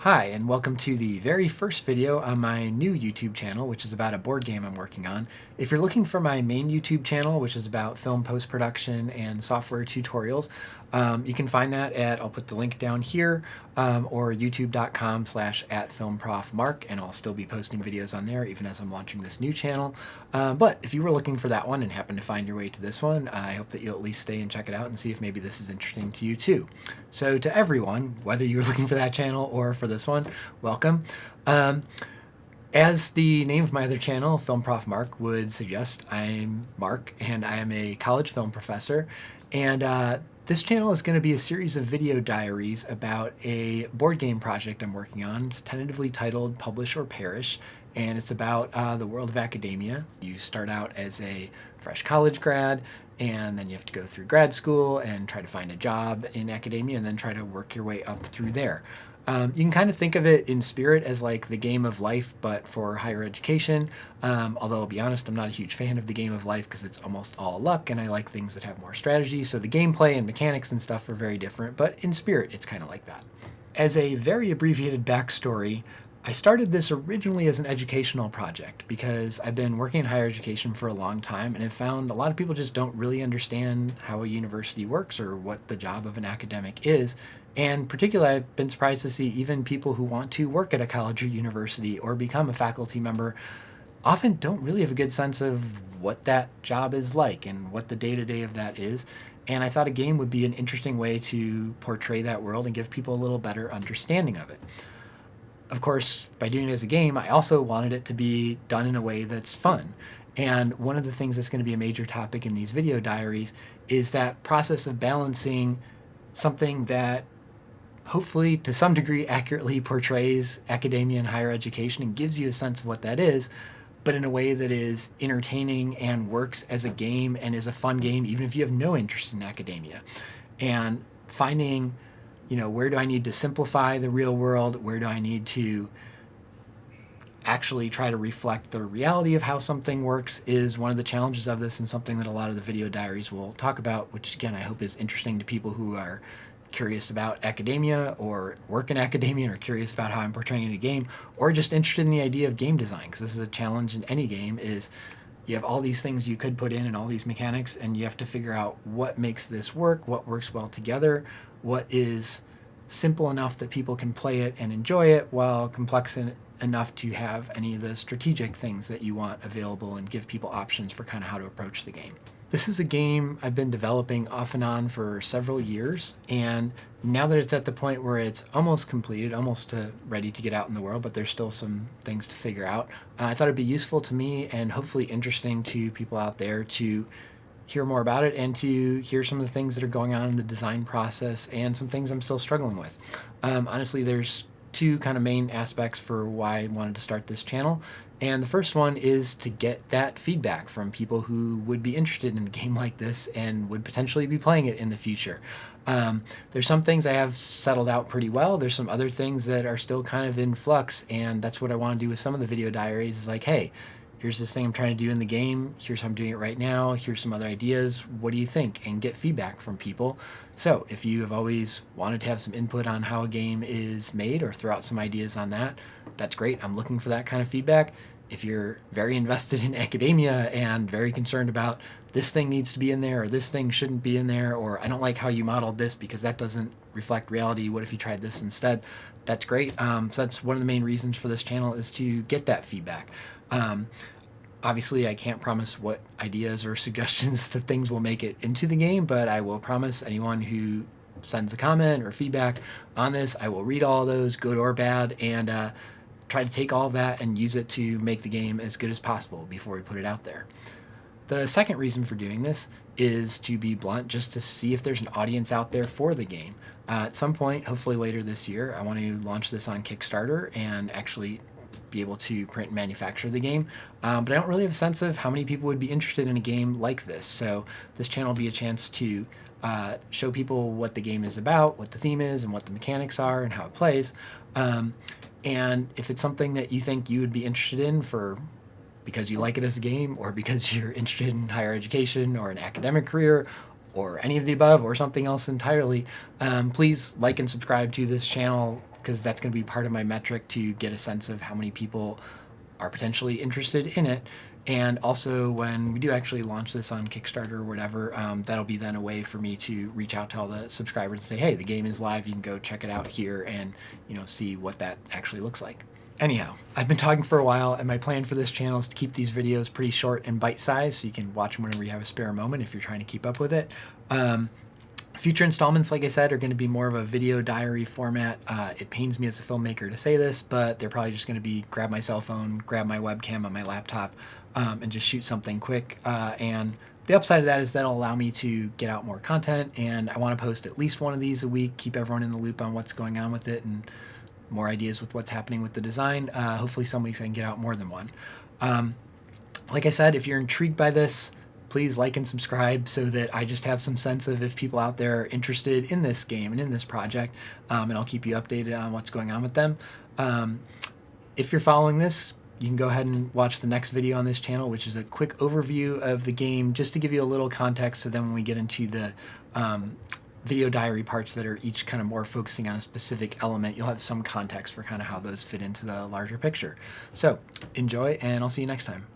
Hi, and welcome to the very first video on my new YouTube channel, which is about a board game I'm working on. If you're looking for my main YouTube channel, which is about film post-production and software tutorials, you can find that I'll put the link down here, or youtube.com/@filmprofmark, and I'll still be posting videos on there even as I'm launching this new channel. But if you were looking for that one and happen to find your way to this one, I hope that you'll at least stay and check it out and see if maybe this is interesting to you too. So to everyone, whether you're looking for that channel or for this one, welcome. As the name of my other channel, Film Prof Mark, would suggest, I'm Mark, and I am a college film professor. And this channel is going to be a series of video diaries about a board game project I'm working on. It's tentatively titled Publish or Perish, and it's about the world of academia. You start out as a fresh college grad, and then you have to go through grad school and try to find a job in academia, and then try to work your way up through there. You can kind of think of it in spirit as like the game of life, but for higher education. Although I'll be honest, I'm not a huge fan of the game of life because it's almost all luck, and I like things that have more strategy. So the gameplay and mechanics and stuff are very different, but in spirit, it's kind of like that. As a very abbreviated backstory, I started this originally as an educational project because I've been working in higher education for a long time and have found a lot of people just don't really understand how a university works or what the job of an academic is. And particularly, I've been surprised to see even people who want to work at a college or university or become a faculty member often don't really have a good sense of what that job is like and what the day-to-day of that is. And I thought a game would be an interesting way to portray that world and give people a little better understanding of it. Of course, by doing it as a game, I also wanted it to be done in a way that's fun. And one of the things that's going to be a major topic in these video diaries is that process of balancing something that hopefully to some degree accurately portrays academia and higher education and gives you a sense of what that is, but in a way that is entertaining and works as a game and is a fun game, even if you have no interest in academia. And finding, where do I need to simplify the real world? Where do I need to actually try to reflect the reality of how something works is one of the challenges of this, and something that a lot of the video diaries will talk about, which again, I hope is interesting to people who are curious about academia or work in academia or curious about how I'm portraying a game, or just interested in the idea of game design, because this is a challenge in any game. Is you have all these things you could put in and all these mechanics, and you have to figure out what makes this work, what works well together, what is simple enough that people can play it and enjoy it, while complex enough to have any of the strategic things that you want available and give people options for kind of how to approach the game. This is a game I've been developing off and on for several years, and now that it's at the point where it's almost completed, almost ready to get out in the world, but there's still some things to figure out, I thought it'd be useful to me and hopefully interesting to people out there to hear more about it and to hear some of the things that are going on in the design process and some things I'm still struggling with. Honestly, there's two kind of main aspects for why I wanted to start this channel. And the first one is to get that feedback from people who would be interested in a game like this and would potentially be playing it in the future. There's some things I have settled out pretty well. There's some other things that are still kind of in flux, and that's what I want to do with some of the video diaries is like, hey, here's this thing I'm trying to do in the game. Here's how I'm doing it right now. Here's some other ideas. What do you think? And get feedback from people. So if you have always wanted to have some input on how a game is made or throw out some ideas on that, that's great. I'm looking for that kind of feedback. If you're very invested in academia and very concerned about this thing needs to be in there or this thing shouldn't be in there, or I don't like how you modeled this because that doesn't reflect reality, what if you tried this instead? That's great. So that's one of the main reasons for this channel, is to get that feedback. Obviously, I can't promise what ideas or suggestions that things will make it into the game, but I will promise anyone who sends a comment or feedback on this, I will read all those, good or bad, and try to take all of that and use it to make the game as good as possible before we put it out there. The second reason for doing this is, to be blunt, just to see if there's an audience out there for the game. At some point, hopefully later this year, I want to launch this on Kickstarter and actually be able to print and manufacture the game, but I don't really have a sense of how many people would be interested in a game like this. So this channel will be a chance to show people what the game is about, what the theme is, and what the mechanics are, and how it plays. And if it's something that you think you would be interested in because you like it as a game, or because you're interested in higher education or an academic career, or any of the above, or something else entirely, please like and subscribe to this channel. because that's going to be part of my metric to get a sense of how many people are potentially interested in it. And also, when we do actually launch this on Kickstarter or whatever, that'll be then a way for me to reach out to all the subscribers and say, hey, the game is live. You can go check it out here and, see what that actually looks like. Anyhow, I've been talking for a while, and my plan for this channel is to keep these videos pretty short and bite-sized, so you can watch them whenever you have a spare moment if you're trying to keep up with it. Future installments, like I said, are going to be more of a video diary format. It pains me as a filmmaker to say this, but they're probably just going to be grab my cell phone, grab my webcam on my laptop, and just shoot something quick. And the upside of that is that'll allow me to get out more content, and I want to post at least one of these a week, keep everyone in the loop on what's going on with it, and more ideas with what's happening with the design. Hopefully some weeks I can get out more than one. Like I said, if you're intrigued by this, please like and subscribe so that I just have some sense of if people out there are interested in this game and in this project, and I'll keep you updated on what's going on with them. If you're following this, you can go ahead and watch the next video on this channel, which is a quick overview of the game, just to give you a little context, so then when we get into the video diary parts that are each kind of more focusing on a specific element, you'll have some context for kind of how those fit into the larger picture. So enjoy, and I'll see you next time.